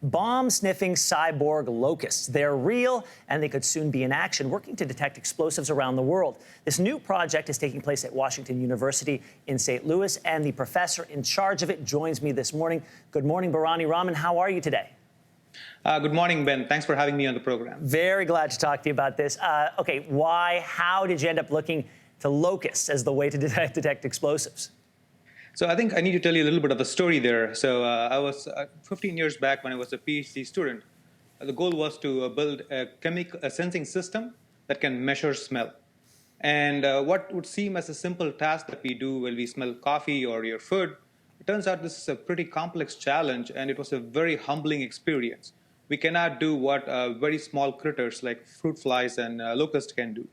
Bomb-sniffing cyborg locusts. They're real, and they could soon be in action, working to detect explosives around the world. This new project is taking place at Washington University in St. Louis, and the professor in charge of it joins me this morning. Good morning, Barani Ramen. How are you today? Good morning, Ben. Thanks for having me on the program. Very glad to talk to you about this. Okay, how did you end up looking to locusts as the way to detect explosives? So I think I need to tell you a little bit of the story there. So I was 15 years back when I was a PhD student. The goal was to build a sensing system that can measure smell. And what would seem as a simple task that we do when we smell coffee or your food, it turns out this is a pretty complex challenge, and it was a very humbling experience. We cannot do what very small critters like fruit flies and locusts can do.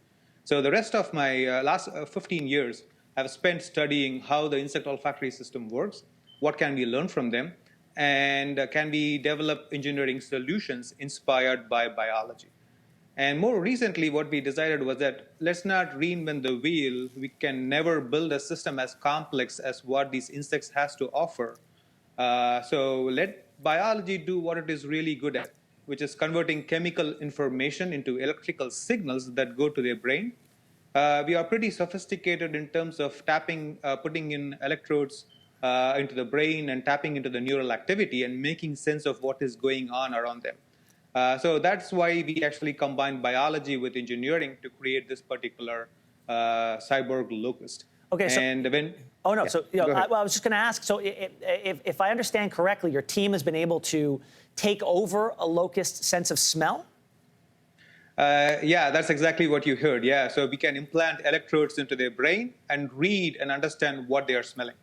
So the rest of my last 15 years I've spent studying how the insect olfactory system works, what can we learn from them, and can we develop engineering solutions inspired by biology. And more recently, what we decided was that let's not reinvent the wheel. We can never build a system as complex as what these insects has to offer. So let biology do what it is really good at, which is converting chemical information into electrical signals that go to their brain. We are pretty sophisticated in terms of putting in electrodes into the brain and tapping into the neural activity and making sense of what is going on around them. So that's why we actually combine biology with engineering to create this particular cyborg locust. Okay, so, oh no, yeah, so I was just going to ask, so if I understand correctly, your team has been able to take over a locust's sense of smell? Yeah, that's exactly what you heard. Yeah, so we can implant electrodes into their brain and read and understand what they are smelling.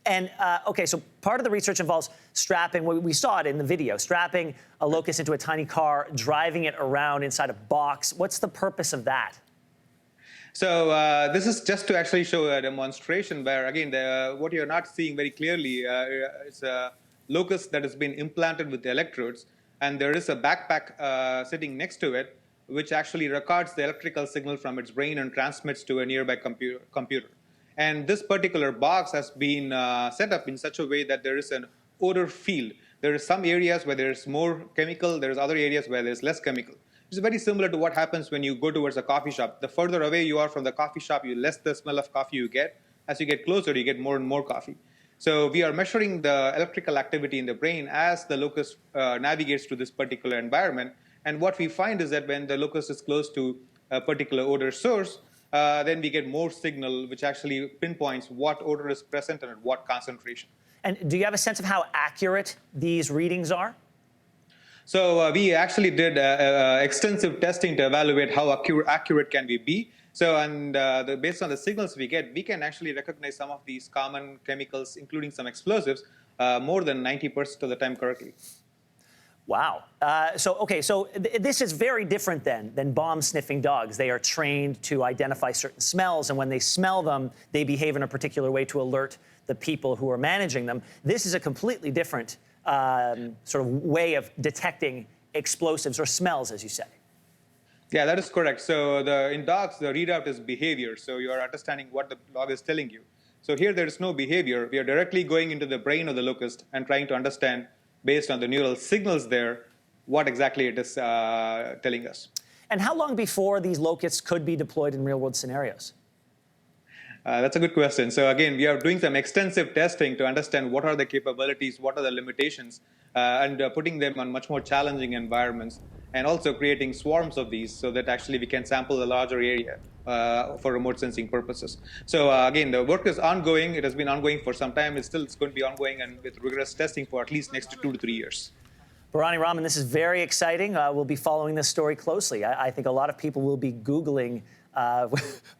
And, okay, so part of the research involves strapping, we saw it in the video, strapping a locust into a tiny car, driving it around inside a box. What's the purpose of that? So this is just to actually show a demonstration where, again, what you're not seeing very clearly is a locust that has been implanted with the electrodes. And there is a backpack sitting next to it, which actually records the electrical signal from its brain and transmits to a nearby computer. And this particular box has been set up in such a way that there is an odor field. There are some areas where there's more chemical. There's other areas where there's less chemical. It's very similar to what happens when you go towards a coffee shop. The further away you are from the coffee shop, the less the smell of coffee you get. As you get closer, you get more and more coffee. So we are measuring the electrical activity in the brain as the locust navigates to this particular environment. And what we find is that when the locust is close to a particular odor source, then we get more signal, which actually pinpoints what odor is present and at what concentration. And do you have a sense of how accurate these readings are? So we actually did extensive testing to evaluate how accurate can we be. So, and based on the signals we get, we can actually recognize some of these common chemicals, including some explosives, more than 90% of the time correctly. Wow. So this is very different than bomb-sniffing dogs. They are trained to identify certain smells, and when they smell them, they behave in a particular way to alert the people who are managing them. This is a completely different sort of way of detecting explosives or smells, as you say. Yeah, that is correct. So in dogs, the readout is behavior. So you are understanding what the dog is telling you. So here there is no behavior. We are directly going into the brain of the locust and trying to understand, based on the neural signals there, what exactly it is telling us. And how long before these locusts could be deployed in real-world scenarios? That's a good question. So again, we are doing some extensive testing to understand what are the capabilities, what are the limitations, and putting them on much more challenging environments, and also creating swarms of these so that actually we can sample a larger area for remote sensing purposes. So again, the work is ongoing. It has been ongoing for some time. It's going to be ongoing and with rigorous testing for at least next 2 to 3 years. Barani Ramen, this is very exciting. We'll be following this story closely. I think a lot of people will be Googling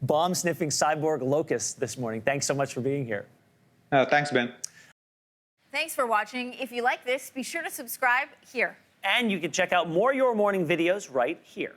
bomb-sniffing cyborg locusts this morning. Thanks so much for being here. Thanks, Ben. Thanks for watching. If you like this, be sure to subscribe here. And you can check out more Your Morning videos right here.